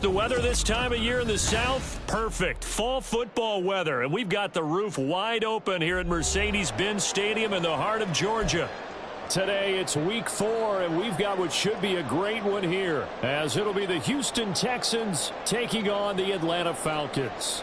The weather this time of year in the South, perfect. Fall football weather, and we've got the roof wide open here at Mercedes-Benz Stadium in the heart of Georgia. Today it's week 4, and we've got what should be a great one here, as it'll be the Houston Texans taking on the Atlanta Falcons.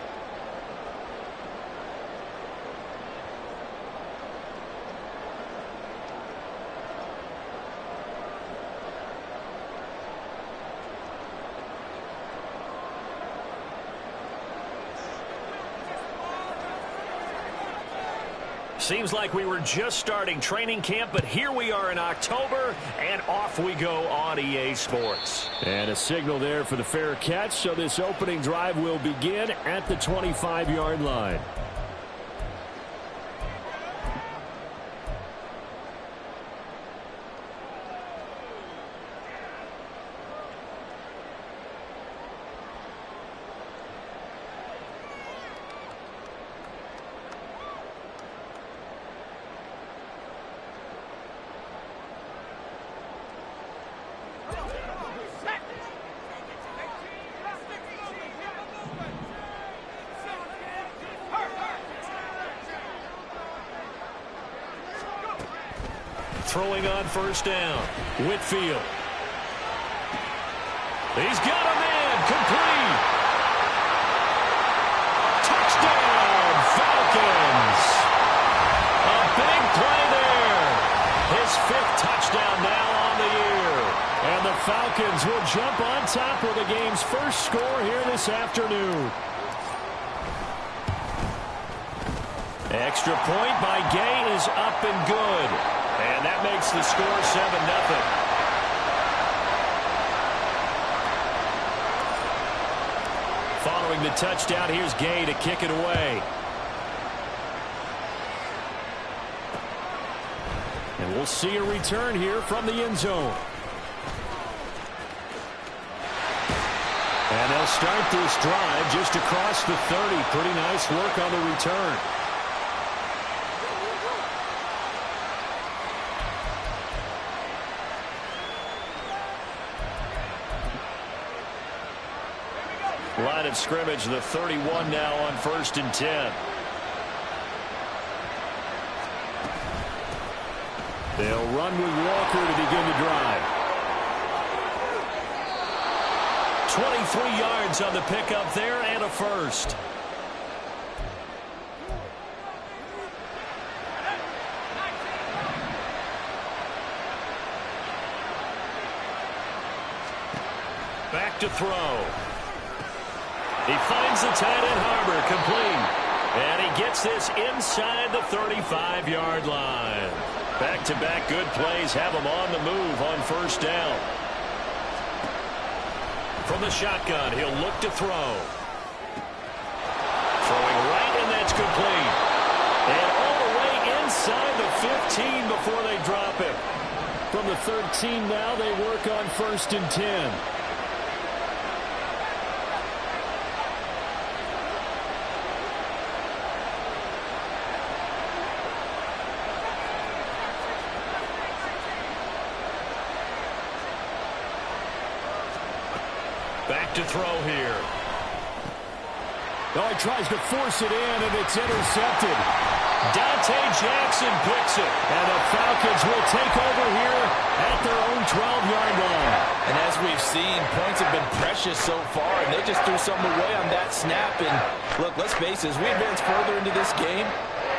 Seems like we were just starting training camp, but here we are in October, and off we go on EA Sports. And a signal there for the fair catch, so this opening drive will begin at the 25-yard line. Throwing on first down, Whitfield. He's got a man, complete. Touchdown, Falcons. A big play there. His 5th touchdown now on the year. And the Falcons will jump on top of the game's first score here this afternoon. Extra point by Gay is up and good. And that makes the score 7-0. Following the touchdown, here's Gay to kick it away. And we'll see a return here from the end zone. And they'll start this drive just across the 30. Pretty nice work on the return. Line of scrimmage, the 31 now on 1st and 10. They'll run with Walker to begin the drive. 23 yards on the pickup there and a first. Back to throw. He finds the tight end Harbor, complete. And he gets this inside the 35-yard line. Back-to-back good plays have him on the move on first down. From the shotgun, he'll look to throw. Throwing right, and that's complete. And all the way inside the 15 before they drop him. From the 13 now, they work on 1st and 10. Back to throw here. Oh, he tries to force it in, and it's intercepted. Dante Jackson picks it, and the Falcons will take over here at their own 12-yard line. And as we've seen, points have been precious so far, and they just threw something away on that snap. And look, let's face it, as we advance further into this game,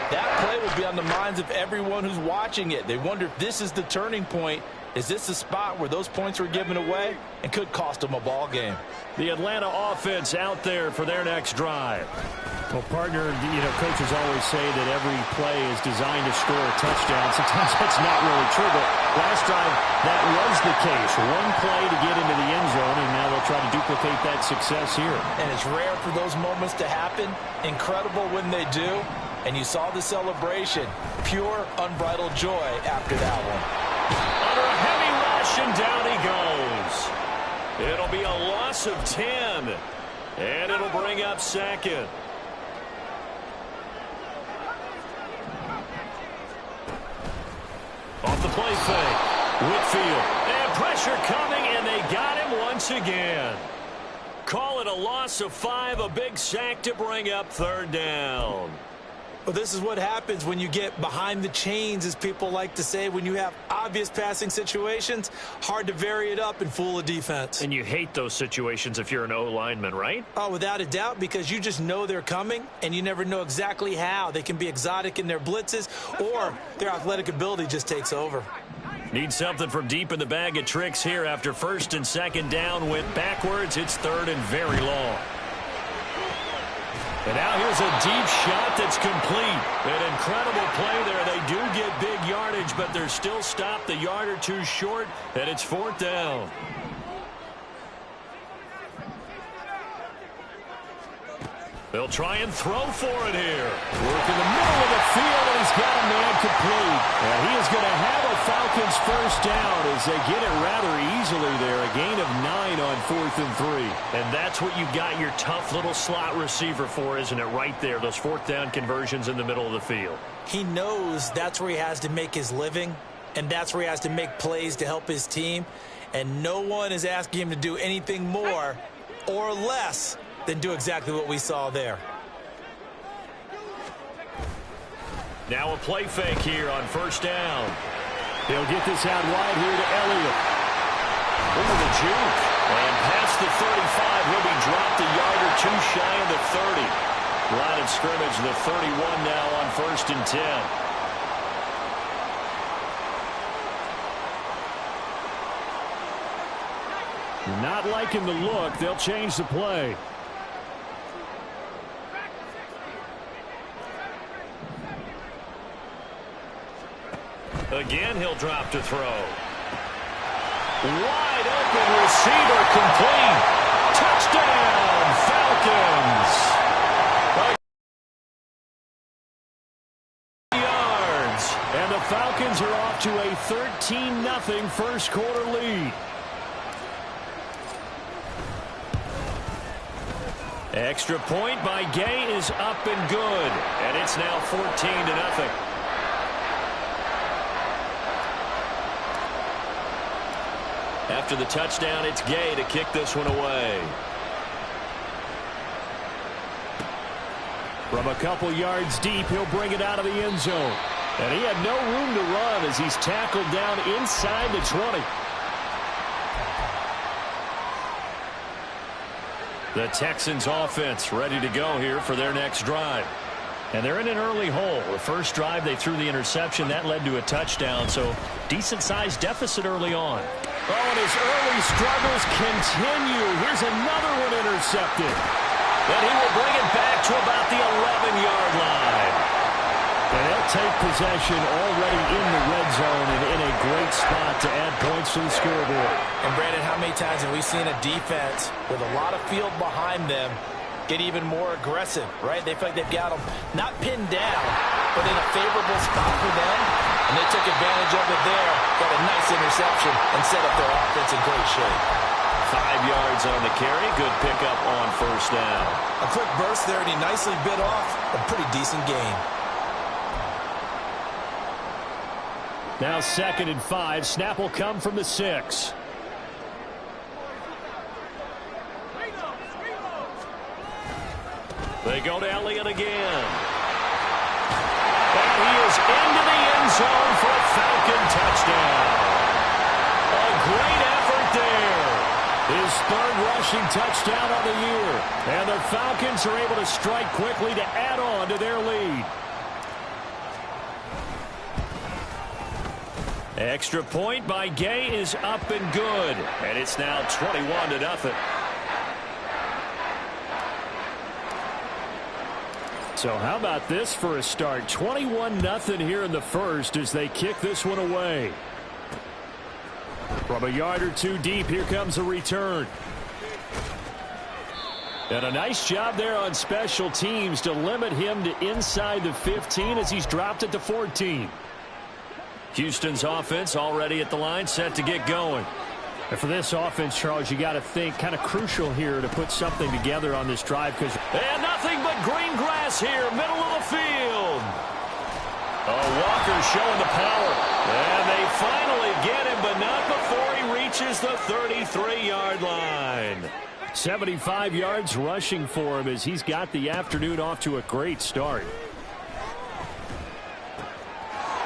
that play will be on the minds of everyone who's watching it. They wonder if this is the turning point. Is this the spot where those points were given away and could cost them a ball game? The Atlanta offense out there for their next drive. Well, partner, coaches always say that every play is designed to score a touchdown. Sometimes that's not really true, but last drive, that was the case. One play to get into the end zone, and now they'll try to duplicate that success here. And it's rare for those moments to happen. Incredible when they do. And you saw the celebration. Pure, unbridled joy after that one. Under a heavy rush, and down he goes. It'll be a loss of 10, and it'll bring up 2nd. Off the play fake, Whitfield, and pressure coming, and they got him once again. call it a loss of 5, a big sack to bring up third down. Well, this is what happens when you get behind the chains, as people like to say. When you have obvious passing situations, hard to vary it up and fool a defense. And you hate those situations if you're an O-lineman, right? Oh, without a doubt, because you just know they're coming, and you never know exactly how. They can be exotic in their blitzes, or their athletic ability just takes over. Need something from deep in the bag of tricks here after first and second down went backwards. It's third and very long. And now here's a deep shot that's complete. An incredible play there. They do get big yardage, but they're still stopped a yard or two short, and it's fourth down. They'll try and throw for it here. Work in the middle of the field, and he's got a man complete. And he is going to have a Falcons first down as they get it rather easily there. A gain of 9 on 4th and 3. And that's what you got your tough little slot receiver for, isn't it? Right there, those fourth down conversions in the middle of the field. He knows that's where he has to make his living, and that's where he has to make plays to help his team. And no one is asking him to do anything more or less than do exactly what we saw there. Now a play fake here on first down. He'll get this out wide here to Elliott. Over the juke. And past the 35, he'll be dropped a yard or two shy of the 30. Line of scrimmage, the 31 now on first and 10. Not liking the look. They'll change the play. Again, he'll drop to throw. Wide open receiver complete. Touchdown, Falcons. Yards. And the Falcons are off to a 13-0 first quarter lead. Extra point by Gay is up and good. And it's now 14-0. After the touchdown, it's Gay to kick this one away. From a couple yards deep, he'll bring it out of the end zone. And he had no room to run as he's tackled down inside the 20. The Texans offense ready to go here for their next drive. And they're in an early hole. The first drive, they threw the interception. That led to a touchdown, so decent-sized deficit early on. Oh, and his early struggles continue. Here's another one intercepted. And he will bring it back to about the 11-yard line. And they'll take possession already in the red zone and in a great spot to add points to the scoreboard. And, Brandon, how many times have we seen a defense with a lot of field behind them get even more aggressive, right? They feel like they've got them not pinned down, but in a favorable spot for them. And they took advantage of it there, got a nice interception, and set up their offense in great shape. 5 yards on the carry. Good pickup on first down. A quick burst there, and he nicely bit off a pretty decent gain. Now 2nd and 5. Snap will come from the 6. They go to Elliott again. And he is into the end zone for a Falcon touchdown. A great effort there. His 3rd rushing touchdown of the year. And the Falcons are able to strike quickly to add on to their lead. Extra point by Gay is up and good. And it's now 21-0. So how about this for a start? 21-0 here in the first as they kick this one away. From a yard or two deep, here comes a return. And a nice job there on special teams to limit him to inside the 15 as he's dropped it to 14. Houston's offense already at the line, set to get going. And for this offense, Charles, you got to think kind of crucial here to put something together on this drive because and nothing but green grass here, middle of the field. Oh, Walker showing the power. And they finally get him, but not before he reaches the 33-yard line. 75 yards rushing for him as he's got the afternoon off to a great start.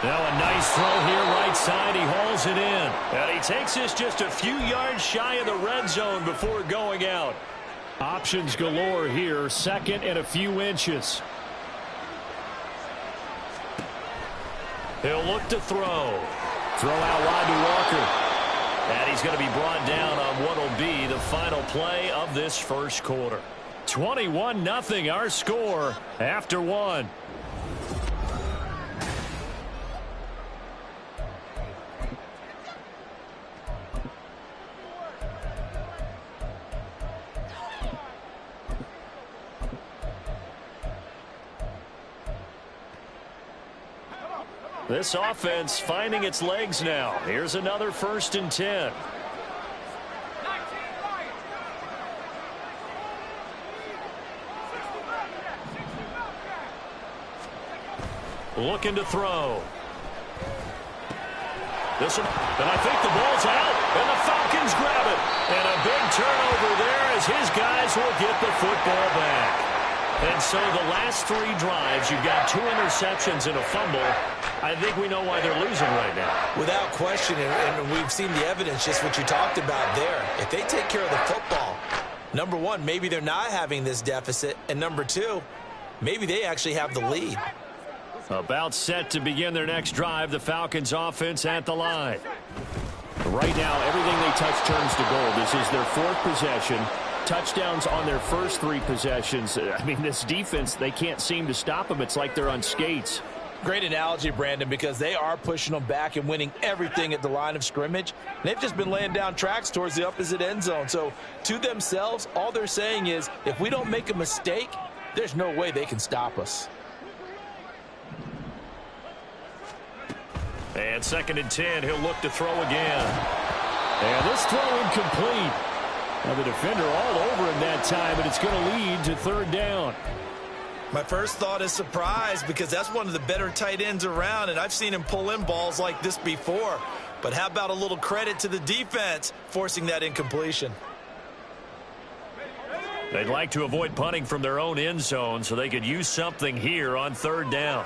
Now a nice throw here right side. He hauls it in. And he takes this just a few yards shy of the red zone before going out. Options galore here. Second and a few inches. He'll look to throw. Throw out wide to Walker. And he's going to be brought down on what will be the final play of this first quarter. 21-0 our score after one. This offense finding its legs now. Here's another 1st and 10. Looking to throw. This one, and I think the ball's out, and the Falcons grab it. And a big turnover there as his guys will get the football back. And so the last 3 drives, you've got 2 interceptions and a fumble. I think we know why they're losing right now. Without question, and we've seen the evidence, just what you talked about there. If they take care of the football, number one, maybe they're not having this deficit. And number 2, maybe they actually have the lead. About set to begin their next drive, the Falcons offense at the line. Right now, everything they touch turns to gold. This is their 4th possession. Touchdowns on their first 3 possessions. I mean, this defense, they can't seem to stop them. It's like they're on skates. Great analogy, Brandon, because they are pushing them back and winning everything at the line of scrimmage. They've just been laying down tracks towards the opposite end zone. So to themselves, all they're saying is, if we don't make a mistake, there's no way they can stop us. And 2nd and 10, he'll look to throw again. And this throw incomplete. Now the defender all over him that time, but it's going to lead to 3rd down. My first thought is surprise, because that's one of the better tight ends around, and I've seen him pull in balls like this before. But how about a little credit to the defense forcing that incompletion? They'd like to avoid punting from their own end zone so they could use something here on 3rd down.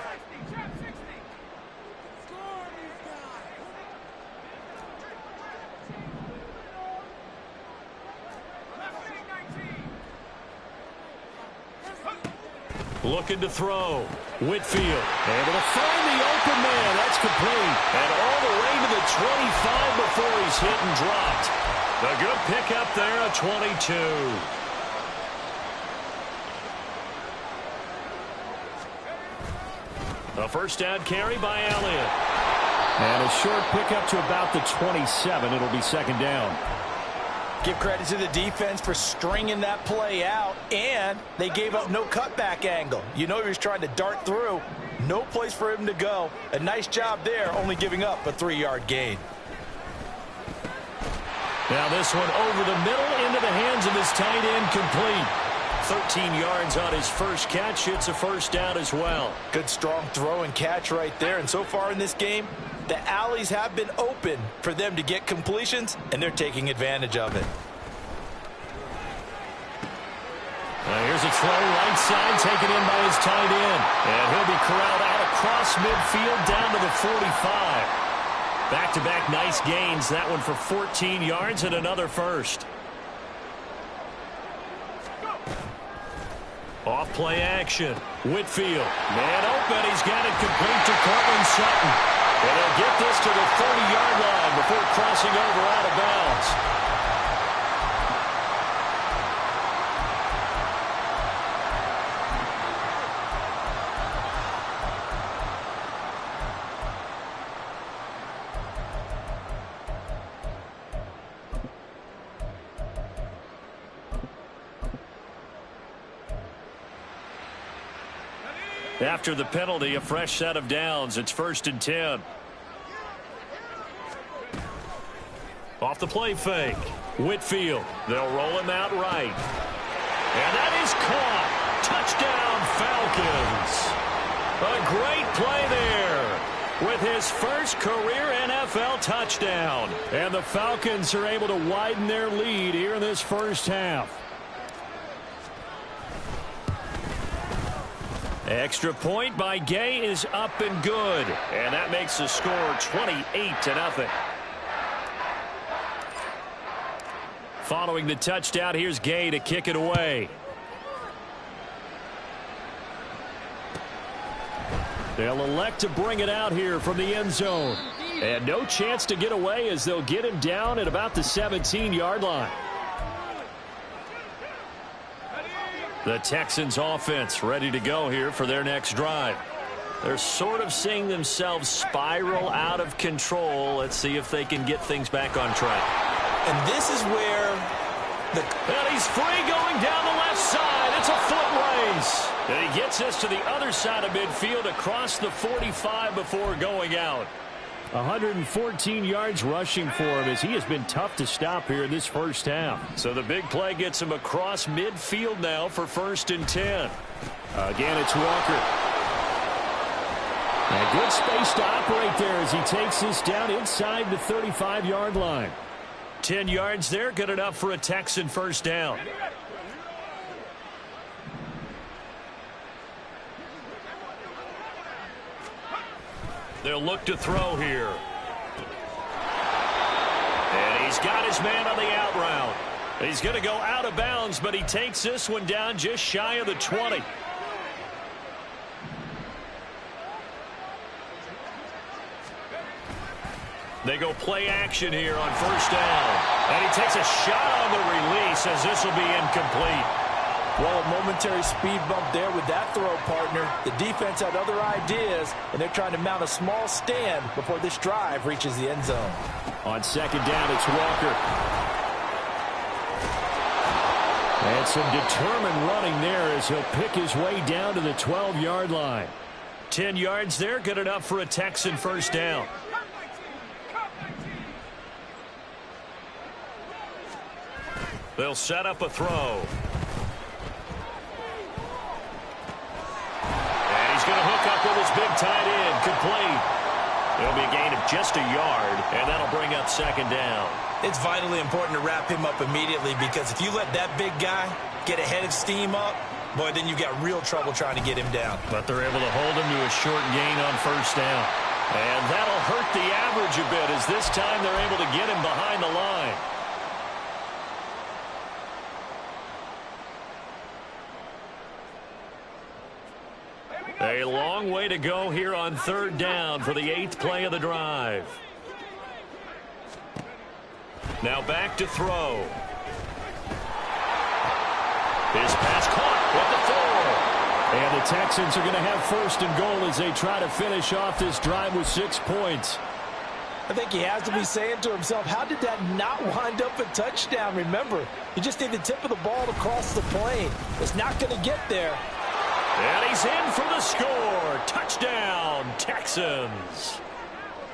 Looking to throw. Whitfield able to find the open man. That's complete. And all the way to the 25 before he's hit and dropped. A good pickup there, a 22. A first down carry by Elliott. And a short pickup to about the 27. It'll be 2nd down. Give credit to the defense for stringing that play out, and they gave up no cutback angle. You know he was trying to dart through. No place for him to go. A nice job there, only giving up a 3-yard gain. Now this one over the middle into the hands of his tight end, complete. 13 yards on his first catch. It's a first down as well. Good strong throw and catch right there. And so far in this game, the alleys have been open for them to get completions, and they're taking advantage of it. Here's a throw right side, taken in by his tight end. And he'll be corralled out across midfield down to the 45. Back-to-back nice gains. That one for 14 yards and another first. Off play action. Whitfield. Man open. He's got it complete to Cortland Sutton. And he'll get this to the 30-yard line before crossing over out of bounds. After the penalty, a fresh set of downs. It's 1st and 10. Off the play fake. Whitfield. They'll roll him out right. And that is caught. Touchdown, Falcons. A great play there with his first career NFL touchdown. And the Falcons are able to widen their lead here in this first half. Extra point by Gay is up and good. And that makes the score 28-0. Following the touchdown, here's Gay to kick it away. They'll elect to bring it out here from the end zone. And no chance to get away as they'll get him down at about the 17-yard line. The Texans offense ready to go here for their next drive. They're sort of seeing themselves spiral out of control. Let's see if they can get things back on track. And this is where and he's free going down the left side. It's a foot race. And he gets us to the other side of midfield across the 45 before going out. 114 yards rushing for him as he has been tough to stop here in this first half. So the big play gets him across midfield now for 1st and 10. Again, it's Walker. And good space to operate there as he takes this down inside the 35-yard line. 10 yards there, good enough for a Texan first down. They'll look to throw here. And he's got his man on the out route. He's going to go out of bounds, but he takes this one down just shy of the 20. They go play action here on first down. And he takes a shot on the release as this will be incomplete. Well, a momentary speed bump there with that throw, partner. The defense had other ideas, and they're trying to mount a small stand before this drive reaches the end zone. On second down, it's Walker. And some determined running there as he'll pick his way down to the 12-yard line. 10 yards there, good enough for a Texan first down. They'll set up a throw. And he's going to hook up with his big tight end. Complete. It'll be a gain of just a yard, and that'll bring up second down. It's vitally important to wrap him up immediately because if you let that big guy get a head of steam up, boy, then you've got real trouble trying to get him down. But they're able to hold him to a short gain on first down. And that'll hurt the average a bit as this time they're able to get him behind the line. A long way to go here on third down for the 8th play of the drive. Now back to throw. His pass caught with the 4. And the Texans are going to have 1st and goal as they try to finish off this drive with 6 points. I think he has to be saying to himself, how did that not wind up a touchdown? Remember, you just need the tip of the ball to cross the plane. It's not going to get there. And he's in for the score. Touchdown, Texans.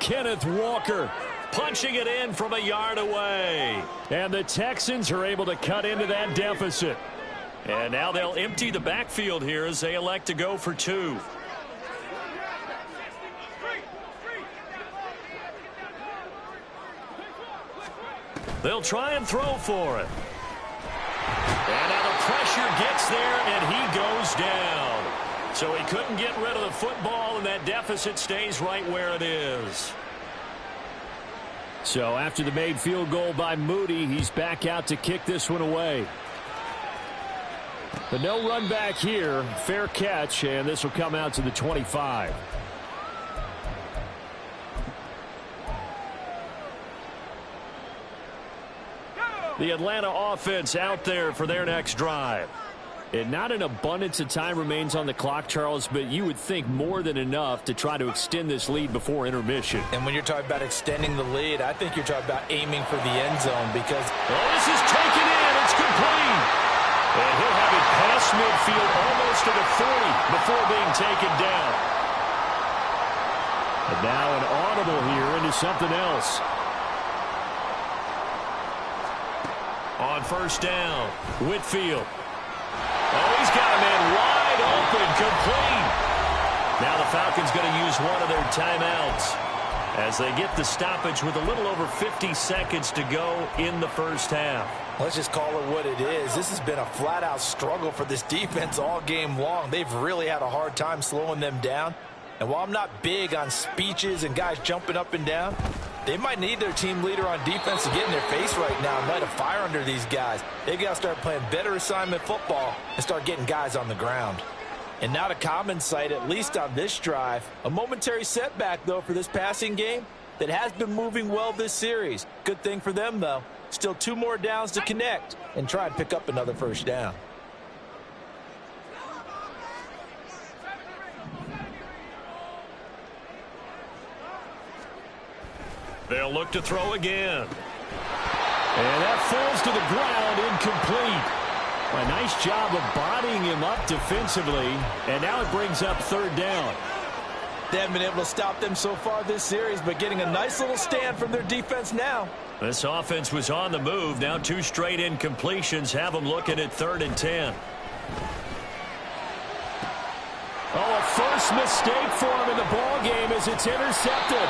Kenneth Walker punching it in from a yard away. And the Texans are able to cut into that deficit. And now they'll empty the backfield here as they elect to go for 2. They'll try and throw for it. And now the pressure gets there, and he goes down. So he couldn't get rid of the football, and that deficit stays right where it is. So after the made field goal by Moody, he's back out to kick this one away. But no run back here. Fair catch, and this will come out to the 25. The Atlanta offense out there for their next drive. And not an abundance of time remains on the clock, Charles, but you would think more than enough to try to extend this lead before intermission. And when you're talking about extending the lead, I think you're talking about aiming for the end zone because... Oh, this is taken in. It's complete. And he'll have it past midfield almost to the 40 before being taken down. And now an audible here into something else. On first down, Whitfield. Oh, he's got a man wide open, complete. Now the Falcons going to use one of their timeouts. as they get the stoppage with a little over 50 seconds to go in the first half. Let's just call it what it is. This has been a flat-out struggle for this defense all game long. They've really had a hard time slowing them down. And while I'm not big on speeches and guys jumping up and down, they might need their team leader on defense to get in their face right now and light a fire under these guys. They've got to start playing better assignment football and start getting guys on the ground. And not a common sight, at least on this drive. A momentary setback, though, for this passing game that has been moving well this series. Good thing for them, though. Still 2 more downs to connect and try and pick up another first down. They'll look to throw again. And that falls to the ground, incomplete. A nice job of bodying him up defensively, and now it brings up 3rd down. They haven't been able to stop them so far this series, but getting a nice little stand from their defense now. This offense was on the move. Now 2 straight incompletions have them looking at 3rd and 10. Oh, a first mistake for him in the ball game as it's intercepted.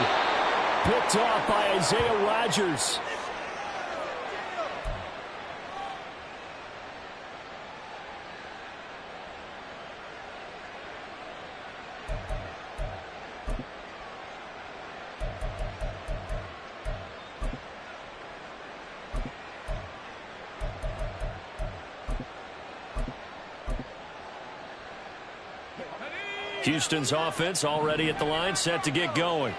Picked off by Isaiah Rodgers. Houston's offense already at the line, set to get going.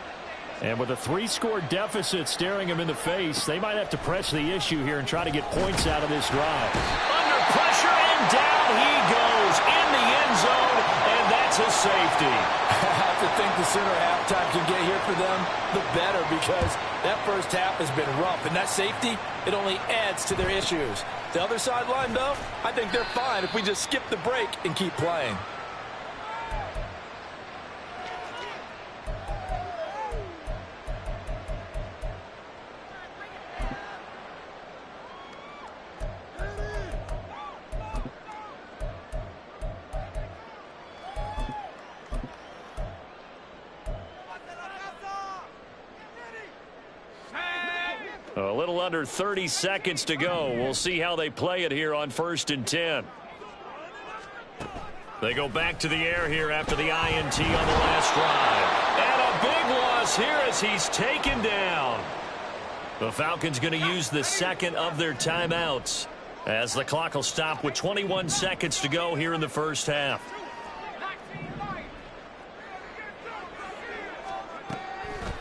And with a 3-score deficit staring them in the face, they might have to press the issue here and try to get points out of this drive. Under pressure, and down he goes in the end zone, and that's a safety. I have to think the sooner halftime can get here for them, the better, because that first half has been rough. And that safety, it only adds to their issues. The other sideline, though, I think they're fine if we just skip the break and keep playing. A little under 30 seconds to go. We'll see how they play it here on 1st and 10. They go back to the air here after the INT on the last drive. And a big loss here as he's taken down. The Falcons going to use the second of their timeouts as the clock will stop with 21 seconds to go here in the first half.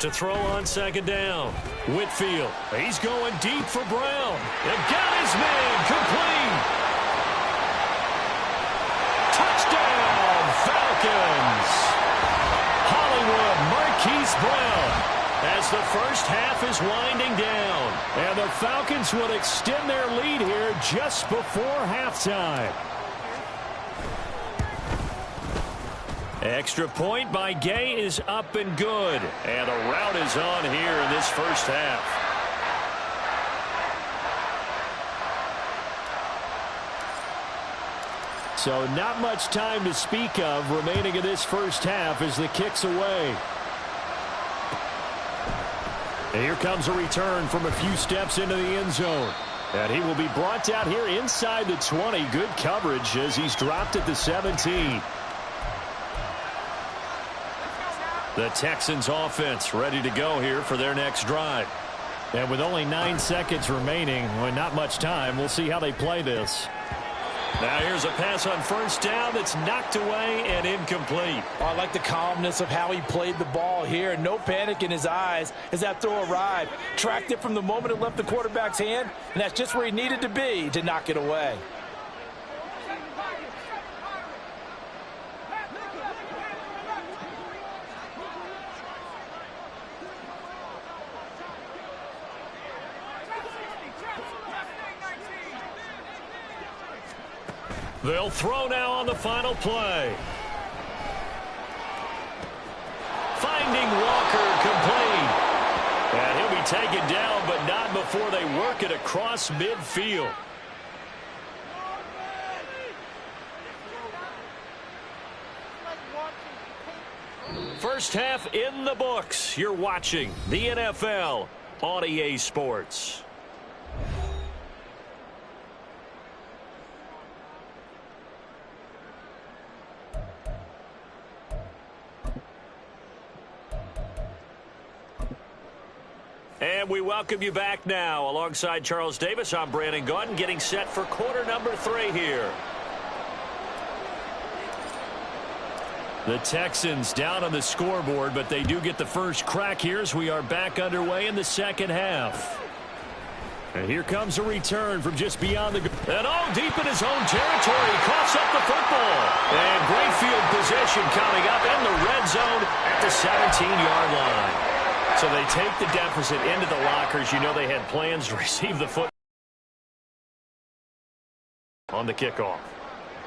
To throw on 2nd down. Whitfield. He's going deep for Brown. And got his man complete. Touchdown, Falcons. Hollywood Marquise Brown as the first half is winding down. And the Falcons will extend their lead here just before halftime. Extra point by Gay is up and good. And a rout is on here in this first half. So not much time to speak of remaining in this first half as the kick's away. And here comes a return from a few steps into the end zone. And he will be brought down here inside the 20. Good coverage as he's dropped at the 17. The Texans offense ready to go here for their next drive. And with only 9 seconds remaining, well, not much time, we'll see how they play this. Now here's a pass on 1st down that's knocked away and incomplete. Oh, I like the calmness of how he played the ball here. No panic in his eyes as that throw arrived. Tracked it from the moment it left the quarterback's hand, and that's just where he needed to be to knock it away. They'll throw now on the final play. Finding Walker complete. And he'll be taken down, but not before they work it across midfield. First half in the books. You're watching the NFL on EA Sports. And we welcome you back now. Alongside Charles Davis, I'm Brandon Gaudin, getting set for quarter number 3 here. The Texans down on the scoreboard, but they do get the first crack here as we are back underway in the second half. And here comes a return from just beyond the... And all deep in his own territory. He coughs up the football. And great field position coming up in the red zone at the 17-yard line. So they take the deficit into the lockers. You know they had plans to receive the football on the kickoff.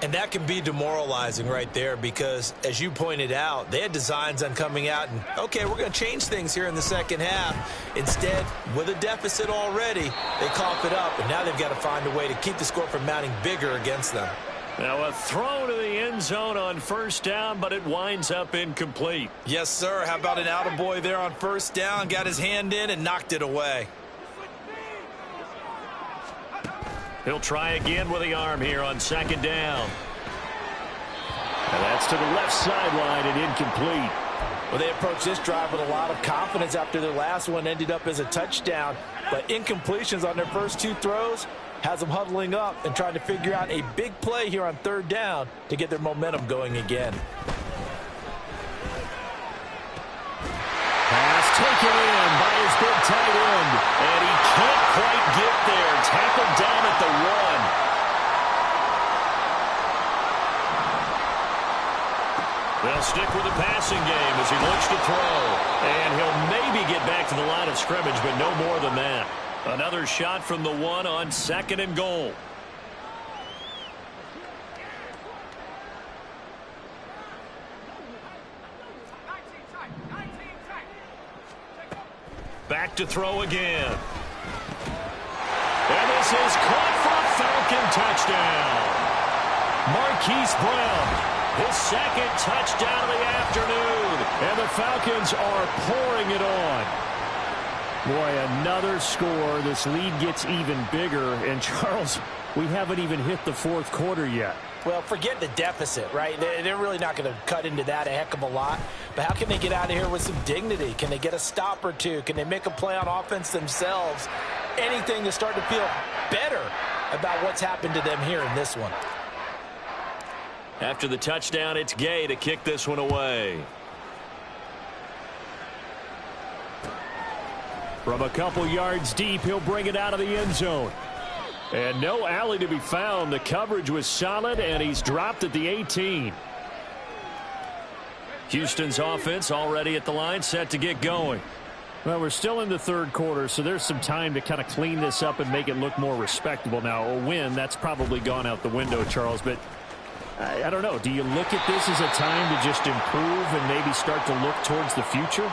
And that can be demoralizing right there because, as you pointed out, they had designs on coming out and, okay, we're going to change things here in the second half. Instead, with a deficit already, they cough it up, and now they've got to find a way to keep the score from mounting bigger against them. Now a throw to the end zone on first down, but it winds up incomplete. Yes, sir. How about an attaboy there on first down? Got his hand in and knocked it away. He'll try again with the arm here on second down. And that's to the left sideline and incomplete. Well, they approached this drive with a lot of confidence after their last one ended up as a touchdown. But incompletions on their first 2 throws has them huddling up and trying to figure out a big play here on third down to get their momentum going again. Pass taken in by his big tight end. And he can't quite get there. Tackled down at the 1. They'll stick with the passing game as he looks to throw. And he'll maybe get back to the line of scrimmage, but no more than that. Another shot from the 1 on second and goal. Back to throw again. And this is caught for a Falcon touchdown. Marquise Brown, his second touchdown of the afternoon. And the Falcons are pouring it on. Boy, another score. This lead gets even bigger. And, Charles, we haven't even hit the fourth quarter yet. Well, forget the deficit, right? They're really not going to cut into that a heck of a lot. But how can they get out of here with some dignity? Can they get a stop or two? Can they make a play on offense themselves? Anything to start to feel better about what's happened to them here in this one. After the touchdown, it's Gay to kick this one away. From a couple yards deep, he'll bring it out of the end zone. And no alley to be found. The coverage was solid, and he's dropped at the 18. Houston's offense already at the line, set to get going. Well, we're still in the third quarter, so there's some time to kind of clean this up and make it look more respectable. Now, a win, that's probably gone out the window, Charles, but I don't know. Do you look at this as a time to just improve and maybe start to look towards the future?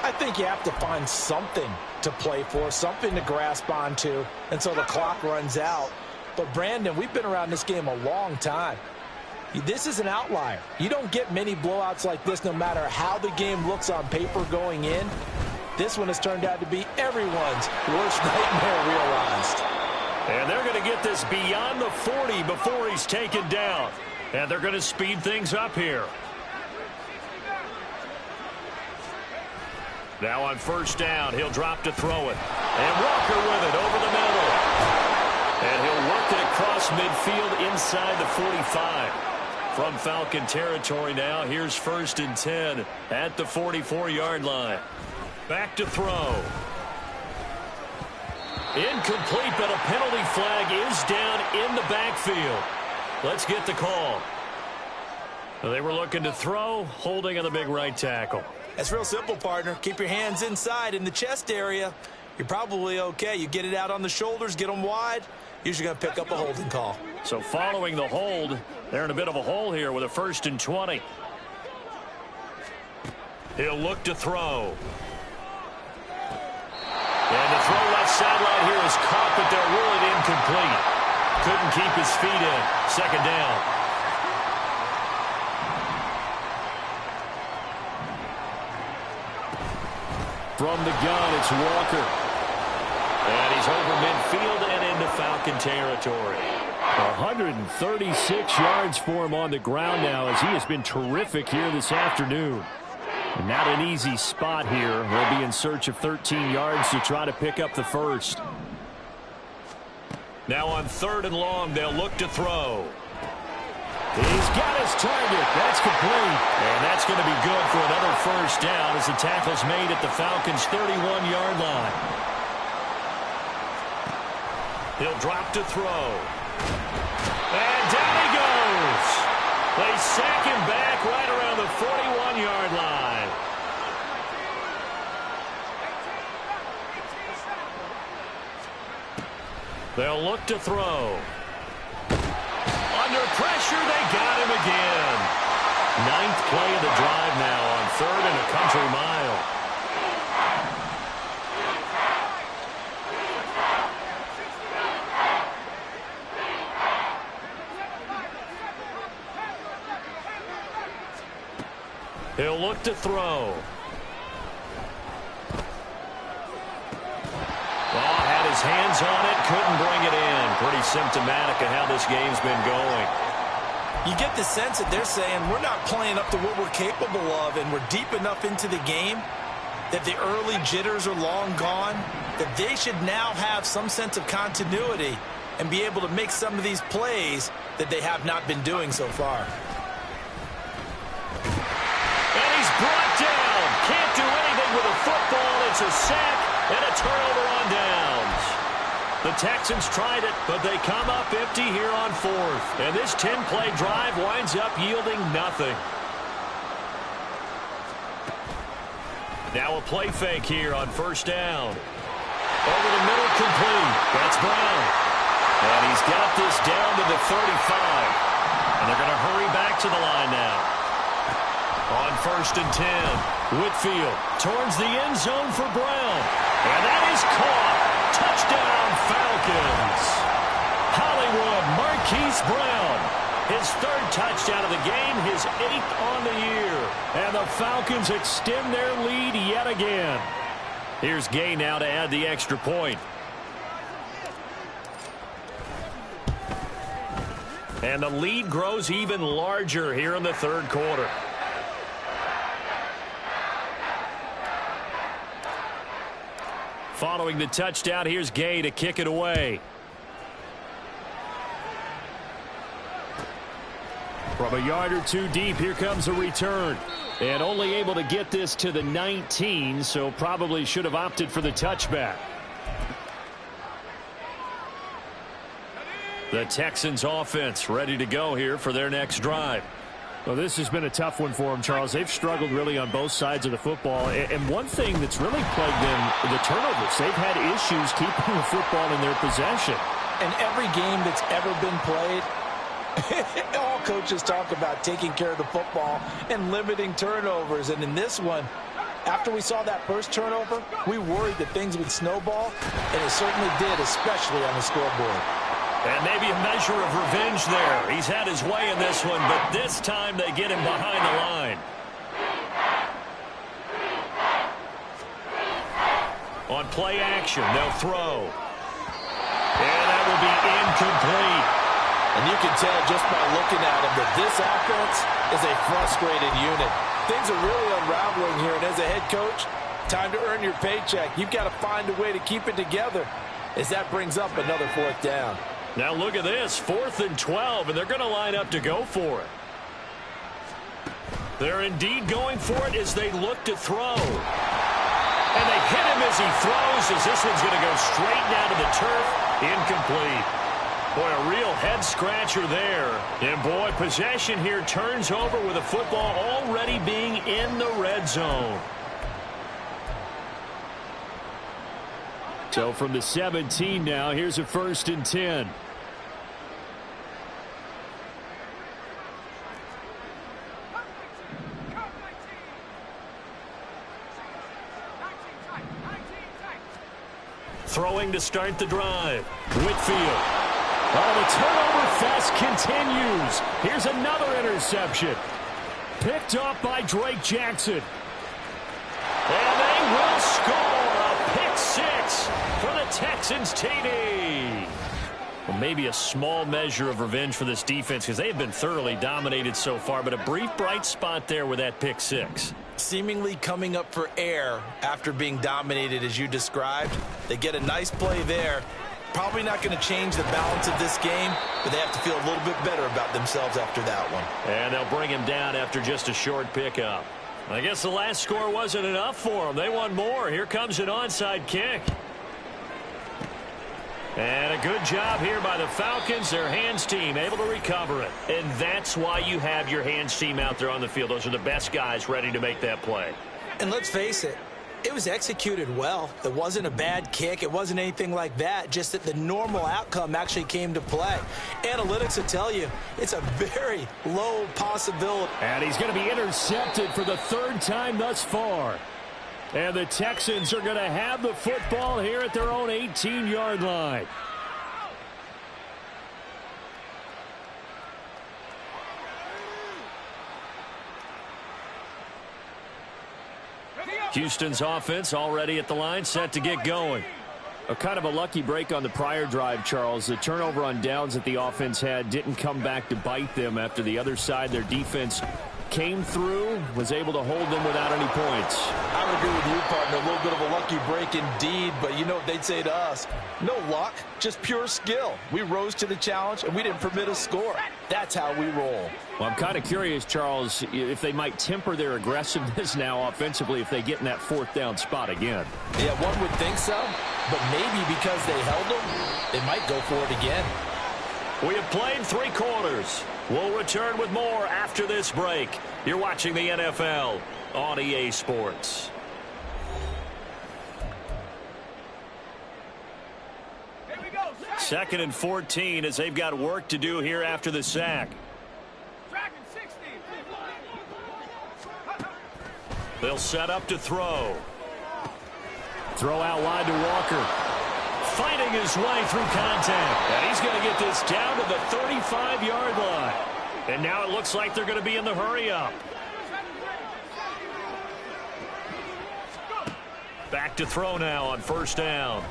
I think you have to find something to play for, something to grasp onto until the clock runs out. But, Brandon, we've been around this game a long time. This is an outlier. You don't get many blowouts like this no matter how the game looks on paper going in. This one has turned out to be everyone's worst nightmare realized. And they're going to get this beyond the 40 before he's taken down. And they're going to speed things up here. Now on first down, he'll drop to throw it. And Walker with it over the middle. And he'll work it across midfield inside the 45. From Falcon territory now, here's 1st and 10 at the 44-yard line. Back to throw. Incomplete, but a penalty flag is down in the backfield. Let's get the call. They were looking to throw, holding on the big right tackle. That's real simple, partner. Keep your hands inside in the chest area. You're probably okay. You get it out on the shoulders, get them wide. Usually going to pick up a holding call. So following the hold, they're in a bit of a hole here with a 1st and 20. He'll look to throw. And the throw left sideline here is caught, but they're ruled incomplete. Couldn't keep his feet in. 2nd down. From the gun, it's Walker. And he's over midfield and into Falcon territory. 136 yards for him on the ground now as he has been terrific here this afternoon. And not an easy spot here. They'll be in search of 13 yards to try to pick up the first. Now on 3rd and long, they'll look to throw. He's got his target. That's complete. And that's going to be good for another first down as the tackle's made at the Falcons' 31-yard line. He'll drop to throw. And down he goes. They sack him back right around the 41-yard line. They'll look to throw. Under pressure, they got him again. 9th play of the drive now on 3rd and a country mile. He'll look to throw. Had his hands on it, couldn't bring it in. Pretty symptomatic of how this game's been going. You get the sense that they're saying we're not playing up to what we're capable of, and we're deep enough into the game that the early jitters are long gone, that they should now have some sense of continuity and be able to make some of these plays that they have not been doing so far. And he's brought down. Can't do anything with a football. It's a sack and a turnover on downs. The Texans tried it, but they come up empty here on 4th. And this 10-play drive winds up yielding nothing. Now a play fake here on 1st down. Over the middle, complete. That's Brown. And he's got this down to the 35. And they're going to hurry back to the line now. On 1st and 10, Whitfield towards the end zone for Brown. And that is caught. Touchdown, Falcons. Hollywood Marquise Brown. His 3rd touchdown of the game, his 8th on the year. And the Falcons extend their lead yet again. Here's Gay now to add the extra point. And the lead grows even larger here in the 3rd quarter. Following the touchdown, here's Gay to kick it away. From a yard or two deep, here comes a return. And only able to get this to the 19, so probably should have opted for the touchback. The Texans offense ready to go here for their next drive. Well, this has been a tough one for them, Charles. They've struggled really on both sides of the football. And one thing that's really plagued them, the turnovers. They've had issues keeping the football in their possession. And every game that's ever been played, all coaches talk about taking care of the football and limiting turnovers. And in this one, after we saw that first turnover, we worried that things would snowball, and it certainly did, especially on the scoreboard. And maybe a measure of revenge there. He's had his way in this one, but this time they get him behind the line. On play action, they'll throw. And that will be incomplete. And you can tell just by looking at him that this offense is a frustrated unit. Things are really unraveling here, and as a head coach, time to earn your paycheck. You've got to find a way to keep it together as that brings up another 4th down. Now look at this, 4th and 12, and they're going to line up to go for it. They're indeed going for it as they look to throw. And they hit him as he throws, as this one's going to go straight down to the turf. Incomplete. Boy, a real head-scratcher there. And, boy, possession here turns over with the football already being in the red zone. So from the 17 now, here's a 1st and 10. Throwing to start the drive. Whitfield. Oh, the turnover fest continues. Here's another interception. Picked up by Drake Jackson. And they will score a pick six for the Texans TD. Well, maybe a small measure of revenge for this defense because they have been thoroughly dominated so far, but a brief bright spot there with that pick six. Seemingly coming up for air after being dominated as you described. They get a nice play there. Probably not going to change the balance of this game, but they have to feel a little bit better about themselves after that one. And they'll bring him down after just a short pickup. I guess the last score wasn't enough for them. They want more. Here comes an onside kick. And a good job here by the Falcons, their hands team, able to recover it. And that's why you have your hands team out there on the field. Those are the best guys ready to make that play. And let's face it, it was executed well. It wasn't a bad kick. It wasn't anything like that, just that the normal outcome actually came to play. Analytics will tell you it's a very low possibility. And he's going to be intercepted for the third time thus far. And the Texans are going to have the football here at their own 18-yard line. Houston's offense already at the line, set to get going. A kind of a lucky break on the prior drive, Charles. The turnover on downs that the offense had didn't come back to bite them after the other side. Their defense came through, was able to hold them without any points. I would agree with you, partner. A little bit of a lucky break indeed, but you know what they'd say to us? No luck, just pure skill. We rose to the challenge, and we didn't permit a score. That's how we roll. Well, I'm kind of curious, Charles, if they might temper their aggressiveness now offensively if they get in that fourth down spot again. Yeah, one would think so, but maybe because they held them, they might go for it again. We have played 3 quarters. We'll return with more after this break. You're watching the NFL on EA Sports. Second and 14 as they've got work to do here after the sack. They'll set up to throw. Throw out wide to Walker. Fighting his way through contact. And he's going to get this down to the 35-yard line. And now it looks like they're going to be in the hurry-up. Back to throw now on first down.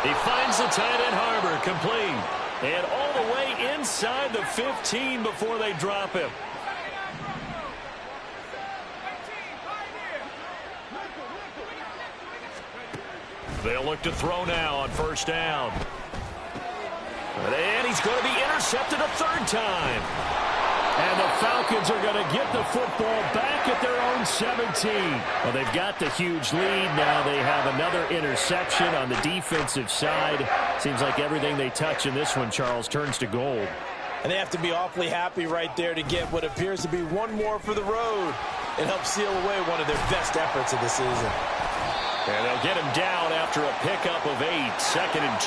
He finds the tight end Harbor, complete. And all the way inside the 15 before they drop him. They'll look to throw now on first down. And he's going to be intercepted a third time. And the Falcons are going to get the football back at their own 17. Well, they've got the huge lead. Now they have another interception on the defensive side. Seems like everything they touch in this one, Charles, turns to gold. And they have to be awfully happy right there to get what appears to be one more for the road. It helps seal away one of their best efforts of the season. And they'll get him down after a pickup of 8, 2nd and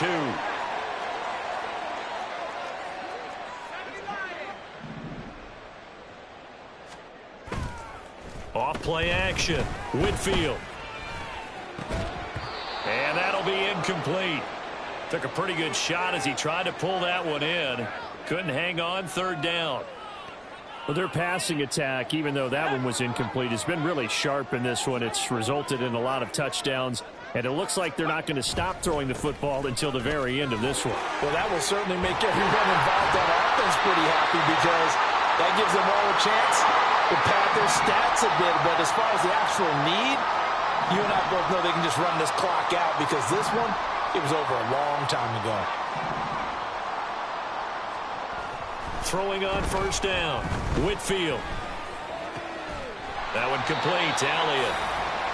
2. Off play action. Whitfield. And that'll be incomplete. Took a pretty good shot as he tried to pull that one in. Couldn't hang on, third down. Well, their passing attack, even though that one was incomplete, has been really sharp in this one. It's resulted in a lot of touchdowns, and it looks like they're not going to stop throwing the football until the very end of this one. Well, that will certainly make everyone involved on offense pretty happy because that gives them all a chance to pad their stats a bit. But as far as the actual need, you and I both know they can just run this clock out because this one, it was over a long time ago. Throwing on first down. Whitfield. That one complete to Elliott.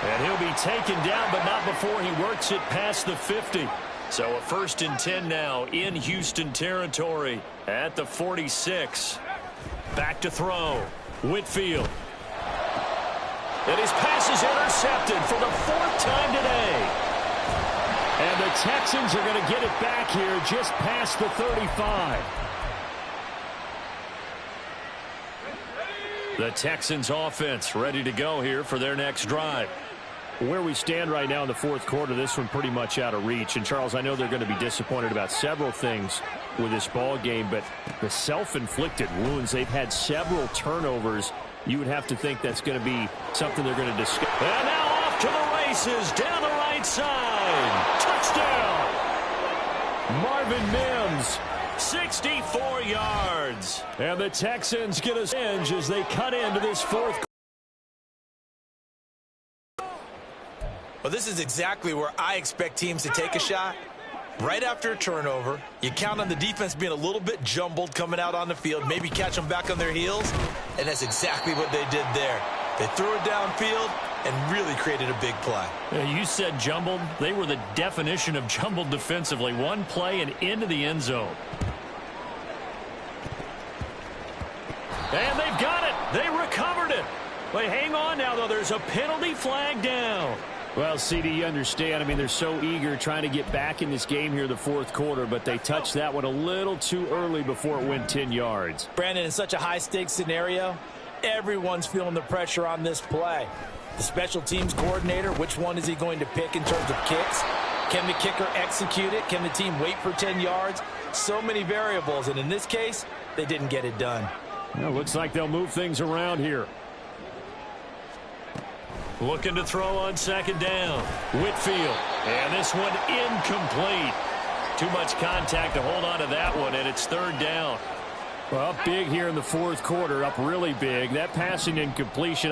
And he'll be taken down, but not before he works it past the 50. So a 1st and 10 now in Houston territory at the 46. Back to throw. Whitfield. And his pass is intercepted for the 4th time today. And the Texans are going to get it back here just past the 35. The Texans offense ready to go here for their next drive. Where we stand right now in the 4th quarter, this one pretty much out of reach. And, Charles, I know they're going to be disappointed about several things with this ball game, but the self-inflicted wounds, they've had several turnovers you would have to think that's going to be something they're going to discuss. And now off to the races down the right side. Touchdown. Marvin Mims, 64 yards. And the Texans get a edge as they cut into this fourth quarter. Well, this is exactly where I expect teams to take a shot. Right after a turnover, you count on the defense being a little bit jumbled coming out on the field, maybe catch them back on their heels, and that's exactly what they did there. They threw it downfield and really created a big play. You said jumbled. They were the definition of jumbled defensively. One play and into the end zone. And they've got it. They recovered it. But hang on now, though. There's a penalty flag down. Well, CD, you understand. I mean, they're so eager trying to get back in this game here in the fourth quarter, but they touched that one a little too early before it went 10 yards. Brandon, in such a high-stakes scenario, everyone's feeling the pressure on this play. The special teams coordinator, which one is he going to pick in terms of kicks? Can the kicker execute it? Can the team wait for 10 yards? So many variables, and in this case, they didn't get it done. Well, looks like they'll move things around here. Looking to throw on second down. Whitfield. And this one incomplete. Too much contact to hold on to that one, and it's third down. Well, up big here in the fourth quarter, up really big. That passing incompletion,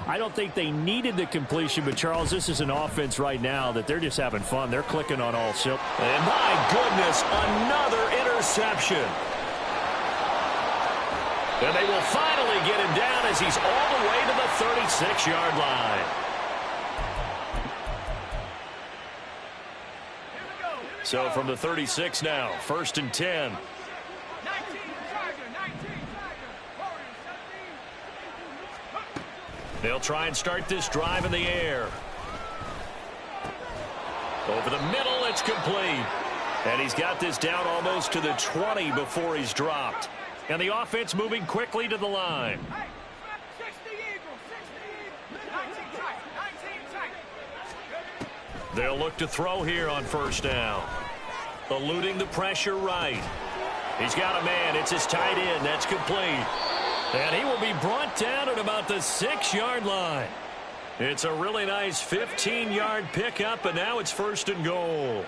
I don't think they needed the completion, but, Charles, this is an offense right now that they're just having fun. They're clicking on all cylinders. And, my goodness, another interception. And they will finally get him down as he's all the way to the 36-yard line. So from the 36 now, 1st and 10. They'll try and start this drive in the air. Over the middle, it's complete. And he's got this down almost to the 20 before he's dropped. And the offense moving quickly to the line. They'll look to throw here on first down. Eluding the pressure right. He's got a man. It's his tight end. That's complete. And he will be brought down at about the 6-yard line. It's a really nice 15-yard pickup, and now it's 1st and goal.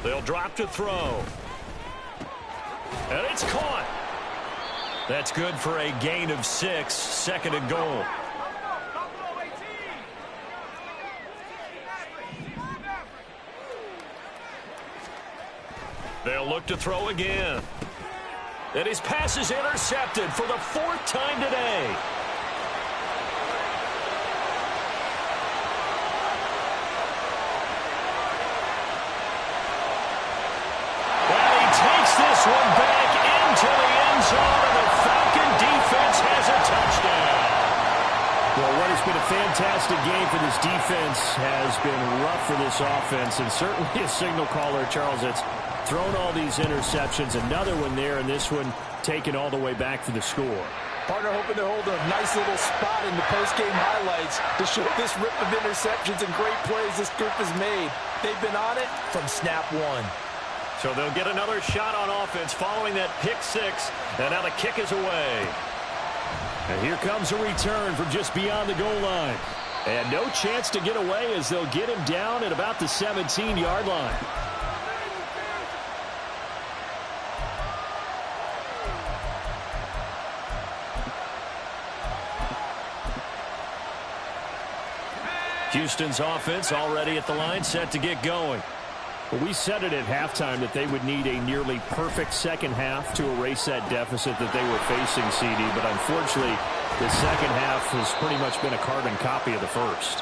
They'll drop to throw. And it's caught. That's good for a gain of 6, 2nd and goal. They'll look to throw again. And his pass is intercepted for the 4th time today. This one back into the end zone, and the Falcon defense has a touchdown. Well, what has been a fantastic game for this defense has been rough for this offense, and certainly a signal caller, Charles, that's thrown all these interceptions. Another one there, and this one taken all the way back for the score. Partner hoping to hold a nice little spot in the post-game highlights to show this rip of interceptions and great plays this group has made. They've been on it from snap one. So they'll get another shot on offense following that pick 6, and now the kick is away. And here comes a return from just beyond the goal line. And no chance to get away as they'll get him down at about the 17-yard line. Houston's offense already at the line, set to get going. Well, we said it at halftime that they would need a nearly perfect second half to erase that deficit that they were facing, CD. But unfortunately, the second half has pretty much been a carbon copy of the first.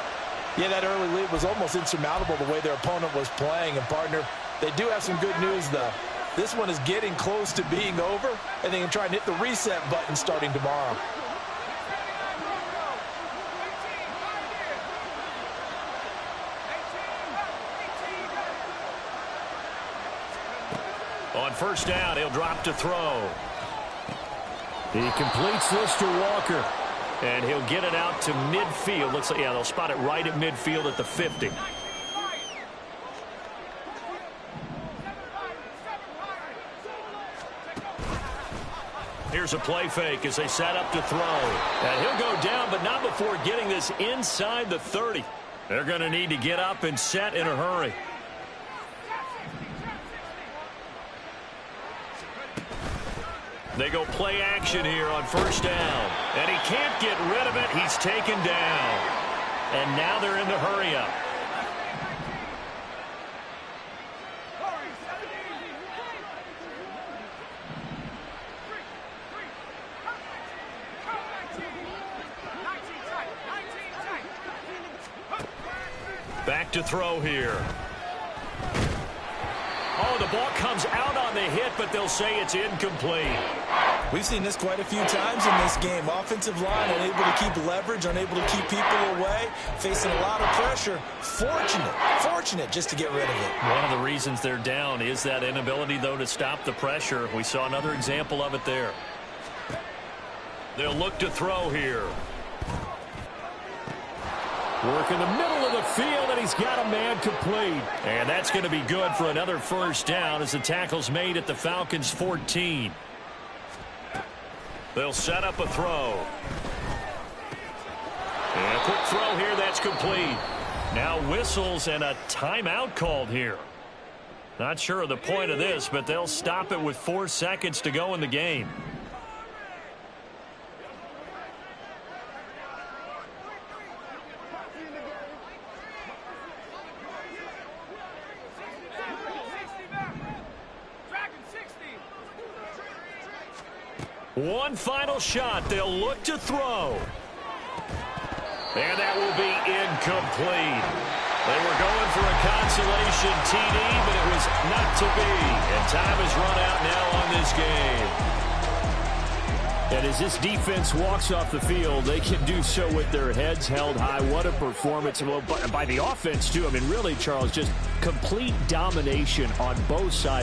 Yeah, that early lead was almost insurmountable the way their opponent was playing. And, partner, they do have some good news, though. This one is getting close to being over, and they can try and hit the reset button starting tomorrow. On first down, he'll drop to throw. He completes this to Walker. And he'll get it out to midfield. Looks like, yeah, they'll spot it right at midfield at the 50. Here's a play fake as they set up to throw. And he'll go down, but not before getting this inside the 30. They're going to need to get up and set in a hurry. They go play action here on first down. And he can't get rid of it. He's taken down. And now they're in the hurry up. Back to throw here. Oh, the ball comes out on the hit, but they'll say it's incomplete. We've seen this quite a few times in this game. Offensive line unable to keep leverage, unable to keep people away, facing a lot of pressure. Fortunate just to get rid of it. One of the reasons they're down is that inability, though, to stop the pressure. We saw another example of it there. They'll look to throw here. Work in the middle of the field, and he's got a man complete. And that's going to be good for another first down as the tackle's made at the Falcons' 14. They'll set up a throw. And a quick throw here, that's complete. Now whistles and a timeout called here. Not sure of the point of this, but they'll stop it with 4 seconds to go in the game. One final shot. They'll look to throw. And that will be incomplete. They were going for a consolation TD, but it was not to be. And time has run out now on this game. And as this defense walks off the field, they can do so with their heads held high. What a performance. Well, by the offense, too. I mean, really, Charles, just complete domination on both sides.